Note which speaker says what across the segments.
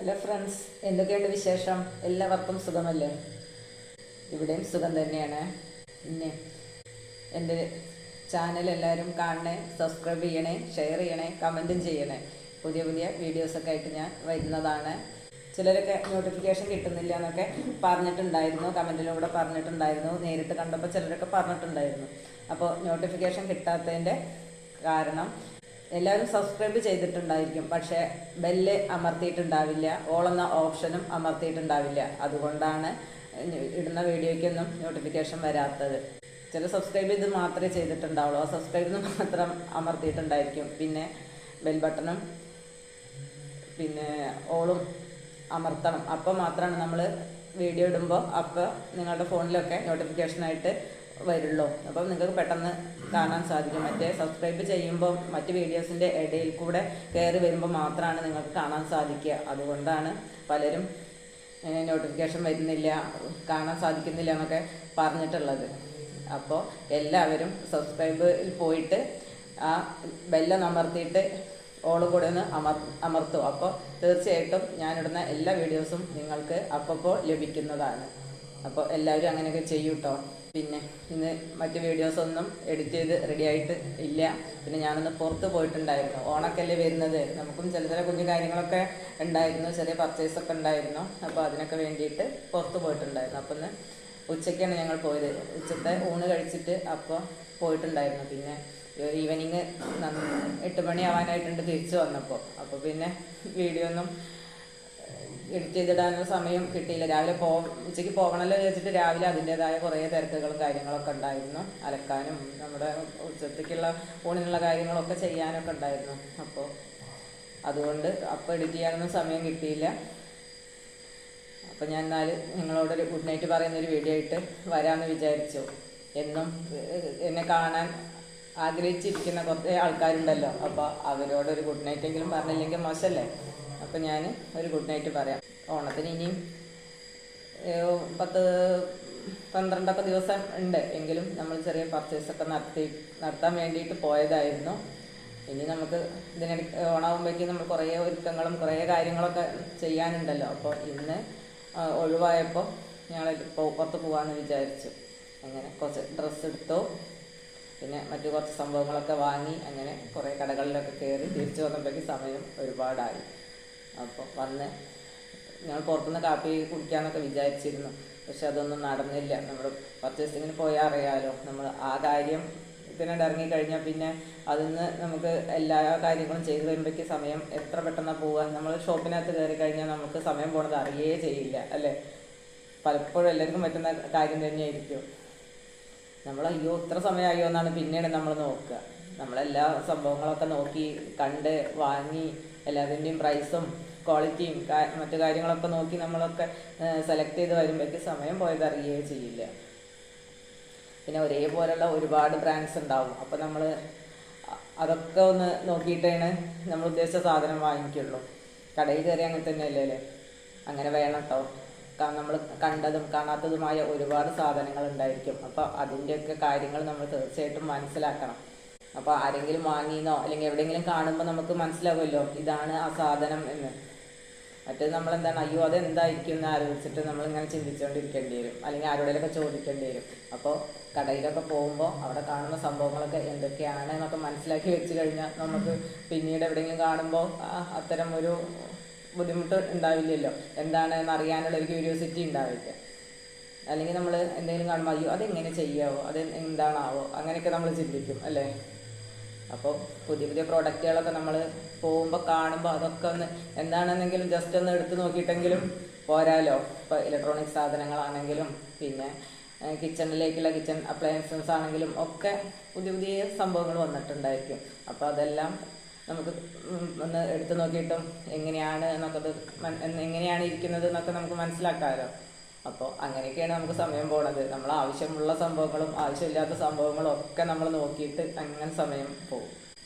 Speaker 1: Hello friends, എന്തൊക്കെയുണ്ട് വിശേഷം? എല്ലാവർക്കും സുഖമല്ലേ? ഇവിടെയും സുഖം തന്നെയാണ്. പിന്നെ എൻ്റെ ചാനൽ എല്ലാവരും കാണണേ, സബ്സ്ക്രൈബ് ചെയ്യണേ, ഷെയർ ചെയ്യണേ, കമൻറ്റും ചെയ്യണേ. പുതിയ പുതിയ വീഡിയോസൊക്കെ ആയിട്ട് ഞാൻ വരുന്നതാണ്. ചിലരൊക്കെ നോട്ടിഫിക്കേഷൻ കിട്ടുന്നില്ല എന്നൊക്കെ പറഞ്ഞിട്ടുണ്ടായിരുന്നു, കമൻറ്റിലൂടെ പറഞ്ഞിട്ടുണ്ടായിരുന്നു. നേരിട്ട് കണ്ടപ്പോൾ ചിലരൊക്കെ പറഞ്ഞിട്ടുണ്ടായിരുന്നു. അപ്പോൾ നോട്ടിഫിക്കേഷൻ കിട്ടാത്തതിൻ്റെ കാരണം എല്ലാവരും സബ്സ്ക്രൈബ് ചെയ്തിട്ടുണ്ടായിരിക്കും, പക്ഷേ ബെല്ല് അമർത്തിയിട്ടുണ്ടാവില്ല, ഓളെന്ന ഓപ്ഷനും അമർത്തിയിട്ടുണ്ടാവില്ല. അതുകൊണ്ടാണ് ഇടുന്ന വീഡിയോയ്ക്കൊന്നും നോട്ടിഫിക്കേഷൻ വരാത്തത്. ചില സബ്സ്ക്രൈബ് ചെയ്ത് മാത്രമേ ചെയ്തിട്ടുണ്ടാവുള്ളൂ, ആ സബ്സ്ക്രൈബ് മാത്രം അമർത്തിയിട്ടുണ്ടായിരിക്കും. പിന്നെ ബെൽ ബട്ടണും പിന്നെ ഓളും അമർത്തണം. അപ്പോൾ മാത്രമാണ് നമ്മൾ വീഡിയോ ഇടുമ്പോൾ അപ്പോൾ നിങ്ങളുടെ ഫോണിലൊക്കെ നോട്ടിഫിക്കേഷനായിട്ട് വരുള്ളൂ. അപ്പം നിങ്ങൾക്ക് പെട്ടെന്ന് കാണാൻ സാധിക്കും. മറ്റേ സബ്സ്ക്രൈബ് ചെയ്യുമ്പോൾ മറ്റ് വീഡിയോസിൻ്റെ ഇടയിൽ കൂടെ കയറി വരുമ്പോൾ മാത്രമാണ് നിങ്ങൾക്ക് കാണാൻ സാധിക്കുക. അതുകൊണ്ടാണ് പലരും നോട്ടിഫിക്കേഷൻ വരുന്നില്ല, കാണാൻ സാധിക്കുന്നില്ല എന്നൊക്കെ പറഞ്ഞിട്ടുള്ളത്. അപ്പോൾ എല്ലാവരും സബ്സ്ക്രൈബിൽ പോയിട്ട് ആ ബെല്ലൊന്ന് അമർത്തിയിട്ട് ഓൾ കൂടെ ഒന്ന് അമർത്തും. അപ്പോൾ തീർച്ചയായിട്ടും ഞാനിടുന്ന എല്ലാ വീഡിയോസും നിങ്ങൾക്ക് അപ്പോൾ ലഭിക്കുന്നതാണ്. അപ്പോൾ എല്ലാവരും അങ്ങനെയൊക്കെ ചെയ്യൂ കേട്ടോ. പിന്നെ ഇന്ന് മറ്റ് വീഡിയോസൊന്നും എഡിറ്റ് ചെയ്ത് റെഡി ആയിട്ട് ഇല്ല. പിന്നെ ഞാനൊന്ന് പുറത്ത് പോയിട്ടുണ്ടായിരുന്നു. ഓണക്കല്ലേ വരുന്നത്, നമുക്കും ചില കുഞ്ഞു കാര്യങ്ങളൊക്കെ ഉണ്ടായിരുന്നു, ചെറിയ പർച്ചേസൊക്കെ ഉണ്ടായിരുന്നു. അപ്പോൾ അതിനൊക്കെ വേണ്ടിയിട്ട് പുറത്ത് പോയിട്ടുണ്ടായിരുന്നു. അപ്പോൾ ഇന്ന് ഉച്ചയ്ക്കാണ് ഞങ്ങൾ പോയത്. ഉച്ചത്തെ ഊണ് കഴിച്ചിട്ട് അപ്പോൾ പോയിട്ടുണ്ടായിരുന്നു. പിന്നെ ഈവനിങ് 8 മണി ആവാനായിട്ടുണ്ട് തിരിച്ചു വന്നപ്പോൾ. അപ്പോൾ പിന്നെ വീഡിയോ ഒന്നും എഡിറ്റ് ചെയ്തിടാനുള്ള സമയം കിട്ടിയില്ല. രാവിലെ ഉച്ചയ്ക്ക് പോകണമല്ലോ വിചാരിച്ചിട്ട് രാവിലെ അതിൻ്റേതായ കുറേ തിരക്കുകളും കാര്യങ്ങളൊക്കെ ഉണ്ടായിരുന്നു. അലക്കാനും നമ്മുടെ ഉച്ചത്തേക്കുള്ള ഊണിനുള്ള കാര്യങ്ങളൊക്കെ ചെയ്യാനൊക്കെ ഉണ്ടായിരുന്നു. അപ്പോൾ അതുകൊണ്ട് അപ്പോൾ എഡിറ്റ് ചെയ്യാനൊന്നും സമയം കിട്ടിയില്ല. അപ്പോൾ ഞാൻ നിങ്ങളോടൊരു ഗുഡ് നൈറ്റ് പറയുന്നൊരു വീഡിയോ ആയിട്ട് വരാമെന്ന് വിചാരിച്ചു. എന്നും എന്നെ കാണാൻ ആഗ്രഹിച്ചിരിക്കുന്ന കുറച്ച് ആൾക്കാരുണ്ടല്ലോ, അപ്പോൾ അവരോടൊരു ഗുഡ് നൈറ്റെങ്കിലും പറഞ്ഞില്ലെങ്കിൽ മോശമല്ലേ? അപ്പോൾ ഞാൻ ഒരു ഗുഡ് നൈറ്റ് പറയാം. ഓണത്തിന് ഇനിയും 10-12 ദിവസം ഉണ്ട്. എങ്കിലും നമ്മൾ ചെറിയ പർച്ചേസൊക്കെ നടത്താൻ വേണ്ടിയിട്ട് പോയതായിരുന്നു. ഇനി നമുക്ക് ഇതിനിടയ്ക്ക് ഓണാകുമ്പോഴേക്കും നമ്മൾ കുറേ ഒരുക്കങ്ങളും കുറേ കാര്യങ്ങളൊക്കെ ചെയ്യാനുണ്ടല്ലോ. അപ്പോൾ ഇന്ന് ഒഴിവായപ്പോൾ ഞങ്ങൾ പുറത്ത് പോകാമെന്ന് വിചാരിച്ചു. അങ്ങനെ കുറച്ച് ഡ്രസ്സ് എടുത്തു, പിന്നെ മറ്റു കുറച്ച് സംഭവങ്ങളൊക്കെ വാങ്ങി, അങ്ങനെ കുറേ കടകളിലൊക്കെ കയറി തിരിച്ചു വന്നപ്പോഴേക്ക് സമയം ഒരുപാടായി. അപ്പോൾ വന്ന് ഞങ്ങൾ പുറത്തുനിന്ന് കാപ്പി കുടിക്കാമെന്നൊക്കെ വിചാരിച്ചിരുന്നു, പക്ഷെ അതൊന്നും നടന്നില്ല. നമ്മൾ പർച്ചേസിങ്ങിന് പോയാൽ അറിയാമല്ലോ, നമ്മൾ ആ കാര്യം ഇതിനോട് ഇറങ്ങിക്കഴിഞ്ഞാൽ പിന്നെ അതിന്ന് നമുക്ക് എല്ലാ കാര്യങ്ങളും ചെയ്തു വരുമ്പോഴേക്ക് സമയം എത്ര പെട്ടെന്നാണ് പോവുക. നമ്മൾ ഷോപ്പിനകത്ത് കയറി കഴിഞ്ഞാൽ നമുക്ക് സമയം പോണത് അറിയേ ചെയ്യില്ല, അല്ലേ? പലപ്പോഴും എല്ലാവർക്കും പറ്റുന്ന കാര്യം തന്നെയായിരിക്കും. നമ്മൾ അയ്യോ ഇത്ര സമയമായോ എന്നാണ് പിന്നീട് നമ്മൾ നോക്കുക. നമ്മളെല്ലാ സംഭവങ്ങളൊക്കെ നോക്കി കണ്ട് വാങ്ങി എല്ലാത്തിൻ്റെയും പ്രൈസും ക്വാളിറ്റിയും മറ്റു കാര്യങ്ങളൊക്കെ നോക്കി നമ്മളൊക്കെ സെലക്ട് ചെയ്ത് വരുമ്പോഴേക്ക് സമയം പോയത് അറിയുകയേ ചെയ്യില്ല. പിന്നെ ഒരേപോലെയുള്ള ഒരുപാട് ബ്രാൻഡ്സ് ഉണ്ടാവും. അപ്പോൾ നമ്മൾ അതൊക്കെ ഒന്ന് നോക്കിയിട്ടാണ് നമ്മൾ ഉദ്ദേശിച്ച സാധനം വാങ്ങിക്കുള്ളൂ. കടയിൽ കയറി അങ്ങനെ തന്നെയല്ലേ അല്ലേ? അങ്ങനെ വേണം കേട്ടോ. നമ്മൾ കണ്ടതും കാണാത്തതുമായ ഒരുപാട് സാധനങ്ങൾ ഉണ്ടായിരിക്കും. അപ്പോൾ അതിൻ്റെയൊക്കെ കാര്യങ്ങൾ നമ്മൾ തീർച്ചയായിട്ടും മനസ്സിലാക്കണം. അപ്പോൾ ആരെങ്കിലും വാങ്ങിയെന്നോ അല്ലെങ്കിൽ എവിടെയെങ്കിലും കാണുമ്പോൾ നമുക്ക് മനസ്സിലാവുമല്ലോ ഇതാണ് ആ സാധനം എന്ന്. മറ്റേത് നമ്മളെന്താണ് അയ്യോ അതെന്തായിരിക്കും എന്ന് ആലോചിച്ചിട്ട് നമ്മളിങ്ങനെ ചിന്തിച്ചുകൊണ്ടിരിക്കേണ്ടി വരും, അല്ലെങ്കിൽ ആരോടെങ്കിലൊക്കെ ചോദിക്കേണ്ടി വരും. അപ്പോൾ കടയിലൊക്കെ പോകുമ്പോൾ അവിടെ കാണുന്ന സംഭവങ്ങളൊക്കെ എന്തൊക്കെയാണ് എന്നൊക്കെ മനസ്സിലാക്കി വെച്ച് കഴിഞ്ഞാൽ നമുക്ക് പിന്നീട് എവിടെയെങ്കിലും കാണുമ്പോൾ അത്തരം ഒരു ബുദ്ധിമുട്ട് ഉണ്ടാവില്ലല്ലോ. എന്താണെന്ന് അറിയാനുള്ള ഒരു ക്യൂരിയോസിറ്റി ഉണ്ടാവില്ല. അല്ലെങ്കിൽ നമ്മൾ എന്തെങ്കിലും കാണുമ്പോൾ അയ്യോ അതെങ്ങനെ ചെയ്യാവോ, അത് എന്താണാവോ, അങ്ങനെയൊക്കെ നമ്മൾ ചിന്തിക്കും, അല്ലേ? അപ്പോൾ പുതിയ പുതിയ പ്രോഡക്റ്റുകളൊക്കെ നമ്മൾ പോകുമ്പോൾ കാണുമ്പോൾ അതൊക്കെ ഒന്ന് എന്താണെന്നെങ്കിലും ജസ്റ്റ് ഒന്ന് എടുത്ത് നോക്കിയിട്ടെങ്കിലും പോരാലോ. ഇപ്പോൾ ഇലക്ട്രോണിക് സാധനങ്ങളാണെങ്കിലും പിന്നെ കിച്ചണിലേക്കുള്ള കിച്ചൺ അപ്ലയൻസസ് ആണെങ്കിലും ഒക്കെ പുതിയ പുതിയ സംഭവങ്ങൾ വന്നിട്ടുണ്ടായിരിക്കും. അപ്പോൾ അതെല്ലാം നമുക്ക് ഒന്ന് എടുത്തു നോക്കിയിട്ടും എങ്ങനെയാണ് എന്നൊക്കെ എങ്ങനെയാണ് ഇരിക്കുന്നത് എന്നൊക്കെ നമുക്ക് മനസ്സിലാക്കാമല്ലോ. അപ്പോൾ അങ്ങനെയൊക്കെയാണ് നമുക്ക് സമയം പോണത്. നമ്മൾ ആവശ്യമുള്ള സംഭവങ്ങളും ആവശ്യമില്ലാത്ത സംഭവങ്ങളും ഒക്കെ നമ്മൾ നോക്കിയിട്ട് അങ്ങനെ സമയം പോകും.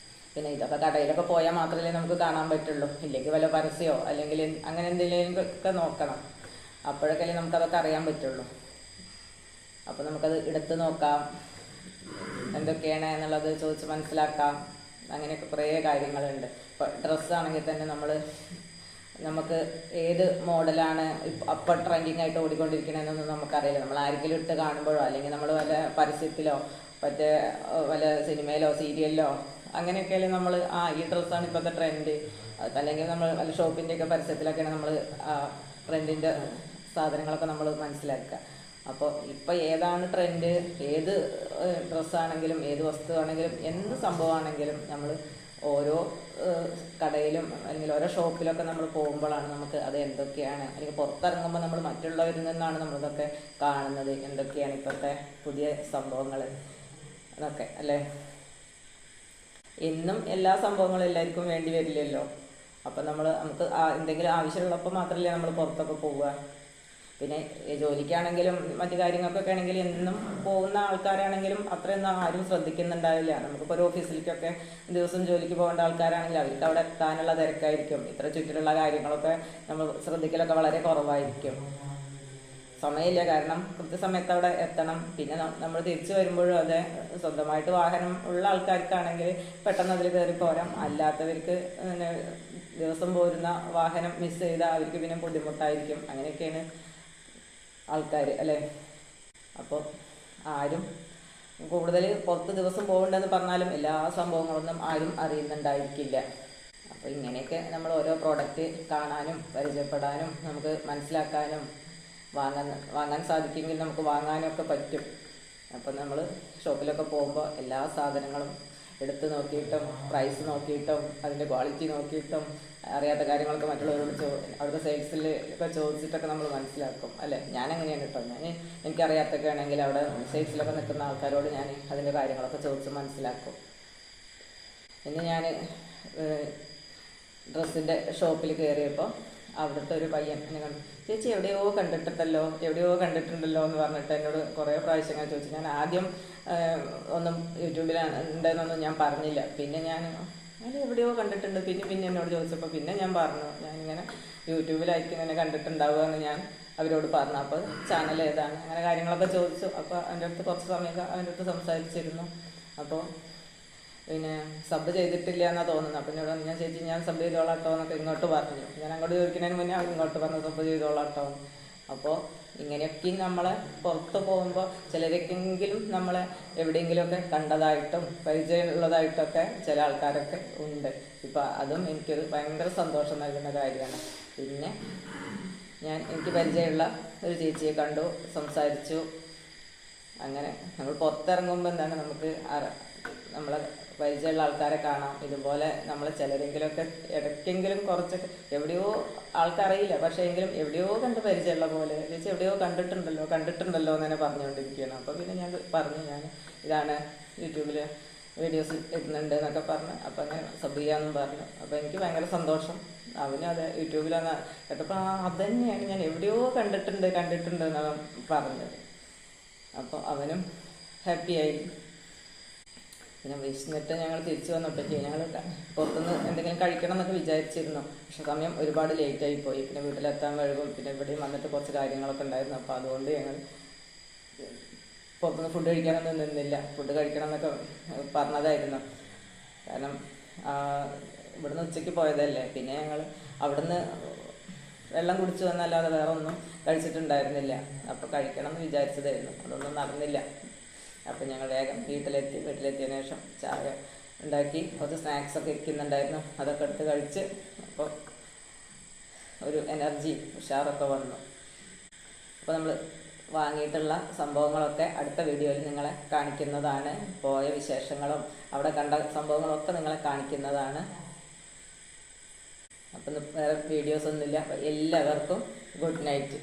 Speaker 1: പിന്നെ ഇതൊക്കെ കടയിലൊക്കെ പോയാൽ മാത്രമല്ലേ നമുക്ക് കാണാൻ പറ്റുള്ളൂ. ഇല്ലെങ്കിൽ വല്ല പരസ്യമോ അല്ലെങ്കിൽ അങ്ങനെ എന്തെങ്കിലും ഒക്കെ നോക്കണം. അപ്പോഴൊക്കെ നമുക്കതൊക്കെ അറിയാൻ പറ്റുള്ളൂ. അപ്പോൾ നമുക്കത് എടുത്ത് നോക്കാം, എന്തൊക്കെയാണ് എന്നുള്ളത് ചോദിച്ച് മനസ്സിലാക്കാം. അങ്ങനെയൊക്കെ കുറേ കാര്യങ്ങളുണ്ട്. ഇപ്പോൾ ഡ്രസ്സാണെങ്കിൽ തന്നെ നമ്മൾ നമുക്ക് ഏത് മോഡലാണ് അപ്പോൾ ട്രെൻഡിങ് ആയിട്ട് ഓടിക്കൊണ്ടിരിക്കണമെന്നൊന്നും നമുക്കറിയില്ല. നമ്മൾ ആരെങ്കിലും ഇട്ട് കാണുമ്പോഴോ അല്ലെങ്കിൽ നമ്മൾ വല്ല പരസ്യത്തിലോ മറ്റേ വല്ല സിനിമയിലോ സീരിയലിലോ അങ്ങനെയൊക്കെയല്ലേ നമ്മൾ ഈ ഡ്രസ്സാണ് ഇപ്പോഴത്തെ ട്രെൻഡ്, അല്ലെങ്കിൽ നമ്മൾ വല്ല ഷോപ്പിൻ്റെയൊക്കെ പരസ്യത്തിലൊക്കെയാണ് നമ്മൾ ട്രെൻഡിൻ്റെ സാധനങ്ങളൊക്കെ നമ്മൾ മനസ്സിലാക്കുക. അപ്പോൾ ഇപ്പോൾ ഏതാണ് ട്രെൻഡ്, ഏത് ഡ്രസ്സാണെങ്കിലും ഏത് വസ്തുവാണെങ്കിലും എന്ത് സംഭവമാണെങ്കിലും നമ്മൾ ഓരോ കടയിലും അല്ലെങ്കിൽ ഓരോ ഷോപ്പിലൊക്കെ നമ്മൾ പോകുമ്പോഴാണ് നമുക്ക് അത് എന്തൊക്കെയാണ്, അല്ലെങ്കിൽ പുറത്തിറങ്ങുമ്പോൾ നമ്മൾ മറ്റുള്ളവരിൽ നിന്നാണ് നമ്മളിതൊക്കെ കാണുന്നത്, എന്തൊക്കെയാണ് ഇപ്പോഴത്തെ പുതിയ സംഭവങ്ങൾ എന്നൊക്കെ അല്ലേ. എന്നും എല്ലാ സംഭവങ്ങളും എല്ലാവർക്കും വേണ്ടി വരില്ലല്ലോ. അപ്പം നമുക്ക് എന്തെങ്കിലും ആവശ്യമുള്ളപ്പോൾ മാത്രമല്ലേ നമ്മൾ പുറത്തൊക്കെ പോവുക. പിന്നെ ജോലിക്കാണെങ്കിലും മറ്റു കാര്യങ്ങൾക്കൊക്കെ ആണെങ്കിലും എന്നും പോകുന്ന ആൾക്കാരാണെങ്കിലും അത്രയൊന്നും ആരും ശ്രദ്ധിക്കുന്നുണ്ടാവില്ല. നമുക്കിപ്പോൾ ഒരു ഓഫീസിലേക്കൊക്കെ ദിവസം ജോലിക്ക് പോകേണ്ട ആൾക്കാരാണെങ്കിൽ അവർക്ക് അവിടെ എത്താനുള്ള തിരക്കായിരിക്കും. ഇത്ര ചുറ്റിലുള്ള കാര്യങ്ങളൊക്കെ നമ്മൾ ശ്രദ്ധിക്കലൊക്കെ വളരെ കുറവായിരിക്കും. സമയമില്ല, കാരണം കൃത്യസമയത്ത് അവിടെ എത്തണം. പിന്നെ നമ്മൾ തിരിച്ചു വരുമ്പോഴും അതെ, സ്വന്തമായിട്ട് വാഹനം ഉള്ള ആൾക്കാർക്കാണെങ്കിൽ പെട്ടെന്ന് അതിൽ കയറി പോരാം. അല്ലാത്തവർക്ക് ദിവസം പോരുന്ന വാഹനം മിസ് ചെയ്താൽ അവർക്ക് പിന്നെ ബുദ്ധിമുട്ടായിരിക്കും. അങ്ങനെയൊക്കെയാണ് ആൾക്കാർ അല്ലേ. അപ്പോൾ ആരും കൂടുതൽ പുറത്ത് ദിവസം പോകണ്ടെന്ന് പറഞ്ഞാലും എല്ലാ സംഭവങ്ങളൊന്നും ആരും അറിയുന്നുണ്ടായിരിക്കില്ല. അപ്പോൾ ഇങ്ങനെയൊക്കെ നമ്മൾ ഓരോ പ്രോഡക്റ്റ് കാണാനും പരിചയപ്പെടാനും നമുക്ക് മനസ്സിലാക്കാനും വാങ്ങാൻ സാധിക്കുമെങ്കിൽ നമുക്ക് വാങ്ങാനൊക്കെ പറ്റും. അപ്പം നമ്മൾ ഷോപ്പിലൊക്കെ പോകുമ്പോൾ എല്ലാ സാധനങ്ങളും എടുത്ത് നോക്കിയിട്ടും പ്രൈസ് നോക്കിയിട്ടും അതിൻ്റെ ക്വാളിറ്റി നോക്കിയിട്ടും അറിയാത്ത കാര്യങ്ങളൊക്കെ മറ്റുള്ളവരോട് അവിടുത്തെ സെയിൽസിൽ ഒക്കെ ചോദിച്ചിട്ടൊക്കെ നമ്മൾ മനസ്സിലാക്കും അല്ലേ. ഞാനങ്ങനെയാണ് കേട്ടോ. എനിക്കറിയാത്തൊക്കെ ആണെങ്കിൽ അവിടെ സെയിൽസിലൊക്കെ നിൽക്കുന്ന ആൾക്കാരോട് ഞാൻ അതിൻ്റെ കാര്യങ്ങളൊക്കെ ചോദിച്ച് മനസ്സിലാക്കും. ഇന്ന് ഞാൻ ഡ്രസ്സിൻ്റെ ഷോപ്പിൽ കയറിയപ്പോൾ അവിടുത്തെ ഒരു പയ്യൻ എന്നെ കണ്ടു, ചേച്ചി എവിടെയോ കണ്ടിട്ടുണ്ടല്ലോ എന്ന് പറഞ്ഞിട്ട് എന്നോട് കുറേ പ്രാവശ്യം ഞാൻ ചോദിച്ചു. ഞാൻ ആദ്യം ഒന്നും യൂട്യൂബിലാണ് ഉണ്ടെന്നൊന്നും ഞാൻ പറഞ്ഞില്ല. പിന്നെ ഞാൻ എവിടെയോ കണ്ടിട്ടുണ്ട്. പിന്നെ എന്നോട് ചോദിച്ചപ്പോൾ പിന്നെ ഞാൻ പറഞ്ഞു, ഞാനിങ്ങനെ യൂട്യൂബിലായിരിക്കും ഇങ്ങനെ കണ്ടിട്ടുണ്ടാവുക എന്ന് ഞാൻ അവരോട് പറഞ്ഞു. അപ്പോൾ ചാനൽ ഏതാണ് അങ്ങനെ കാര്യങ്ങളൊക്കെ ചോദിച്ചു. അപ്പോൾ എൻ്റെ അടുത്ത് കുറച്ച് സമയമൊക്കെ അവൻ്റെ അടുത്ത് സംസാരിച്ചിരുന്നു. അപ്പോൾ പിന്നെ സബ് ചെയ്തിട്ടില്ല എന്നാണ് തോന്നുന്നത്. അപ്പം എന്നോട് ഞാൻ ചേച്ചി ഞാൻ സബ് ചെയ്തോളാട്ടോ എന്നൊക്കെ ഇങ്ങോട്ട് പറഞ്ഞു. ഞാൻ അങ്ങോട്ട് ചോദിക്കുന്നതിന് മുന്നേ അവർ ഇങ്ങോട്ട് പറഞ്ഞു സബ് ചെയ്തോളാട്ടോ. അപ്പോൾ ഇങ്ങനെയൊക്കെ നമ്മളെ പുറത്ത് പോകുമ്പോൾ ചിലരൊക്കെങ്കിലും നമ്മളെ എവിടെയെങ്കിലുമൊക്കെ കണ്ടതായിട്ടും പരിചയമുള്ളതായിട്ടൊക്കെ ചില ആൾക്കാരൊക്കെ ഉണ്ട്. ഇപ്പം അതും എനിക്കൊരു ഭയങ്കര സന്തോഷം നൽകുന്ന കാര്യമാണ്. പിന്നെ എനിക്ക് പരിചയമുള്ള ഒരു ചേച്ചിയെ കണ്ടു, സംസാരിച്ചു. അങ്ങനെ നമ്മൾ പുറത്തിറങ്ങുമ്പോൾ എന്താണ് നമുക്ക് നമ്മളെ പരിചയമുള്ള ആൾക്കാരെ കാണാം. ഇതുപോലെ നമ്മൾ ചിലരെങ്കിലുമൊക്കെ ഇടയ്ക്കെങ്കിലും കുറച്ചൊക്കെ എവിടെയോ ആൾക്കറിയില്ല, പക്ഷേ എങ്കിലും എവിടെയോ കണ്ട് പരിചയമുള്ള പോലെ ചേച്ചി എവിടെയോ കണ്ടിട്ടുണ്ടല്ലോ എന്ന് തന്നെ പറഞ്ഞുകൊണ്ടിരിക്കുകയാണ്. അപ്പോൾ പിന്നെ ഞാൻ പറഞ്ഞു, ഞാൻ ഇതാണ് യൂട്യൂബിൽ വീഡിയോസ് ഇടുന്നുണ്ട് എന്നൊക്കെ പറഞ്ഞു. അപ്പോൾ അങ്ങനെ സബ് ചെയ്യാമെന്നും പറഞ്ഞു. അപ്പോൾ എനിക്ക് ഭയങ്കര സന്തോഷം. അവനും അത് യൂട്യൂബിലാണ് കേട്ടപ്പോൾ അത് തന്നെയാണ് ഞാൻ എവിടെയോ കണ്ടിട്ടുണ്ട് എന്നാണ് പറഞ്ഞത്. അപ്പോൾ അവനും ഹാപ്പിയായി. പിന്നെ വിശന്നിട്ട് ഞങ്ങൾ തിരിച്ചു വന്നപ്പോഴേക്ക് ഞങ്ങൾ പുറത്തുനിന്ന് എന്തെങ്കിലും കഴിക്കണം എന്നൊക്കെ വിചാരിച്ചിരുന്നു. പക്ഷെ സമയം ഒരുപാട് ലേറ്റായി പോയി. പിന്നെ വീട്ടിലെത്താൻ വഴുകും. പിന്നെ ഇവിടെയും വന്നിട്ട് കുറച്ച് കാര്യങ്ങളൊക്കെ ഉണ്ടായിരുന്നു. അപ്പോൾ അതുകൊണ്ട് ഞങ്ങൾ പുറത്തുനിന്ന് ഫുഡ് കഴിക്കാനൊന്നും നിന്നില്ല. ഫുഡ് കഴിക്കണം എന്നൊക്കെ പറഞ്ഞതായിരുന്നു. കാരണം ഇവിടുന്ന് ഉച്ചയ്ക്ക് പോയതല്ലേ. പിന്നെ ഞങ്ങൾ അവിടുന്ന് വെള്ളം കുടിച്ചു വന്നല്ലാതെ വേറെ ഒന്നും കഴിച്ചിട്ടുണ്ടായിരുന്നില്ല. അപ്പോൾ കഴിക്കണം എന്ന് വിചാരിച്ചതായിരുന്നു. അതൊന്നും നടന്നില്ല. അപ്പം ഞങ്ങൾ വേഗം വീട്ടിലെത്തിയതിനു ശേഷം ചായ ഉണ്ടാക്കി കുറച്ച് സ്നാക്സൊക്കെ ഇരിക്കുന്നുണ്ടായിരുന്നു. അതൊക്കെ എടുത്ത് കഴിച്ച് അപ്പോൾ ഒരു എനർജി ഉഷാറൊക്കെ വന്നു. അപ്പോൾ നമ്മൾ വാങ്ങിയിട്ടുള്ള സംഭവങ്ങളൊക്കെ അടുത്ത വീഡിയോയിൽ നിങ്ങളെ കാണിക്കുന്നതാണ്. പോയ വിശേഷങ്ങളും അവിടെ കണ്ട സംഭവങ്ങളൊക്കെ നിങ്ങളെ കാണിക്കുന്നതാണ്. അപ്പം വേറെ വീഡിയോസൊന്നുമില്ല. എല്ലാവർക്കും ഗുഡ് നൈറ്റ്.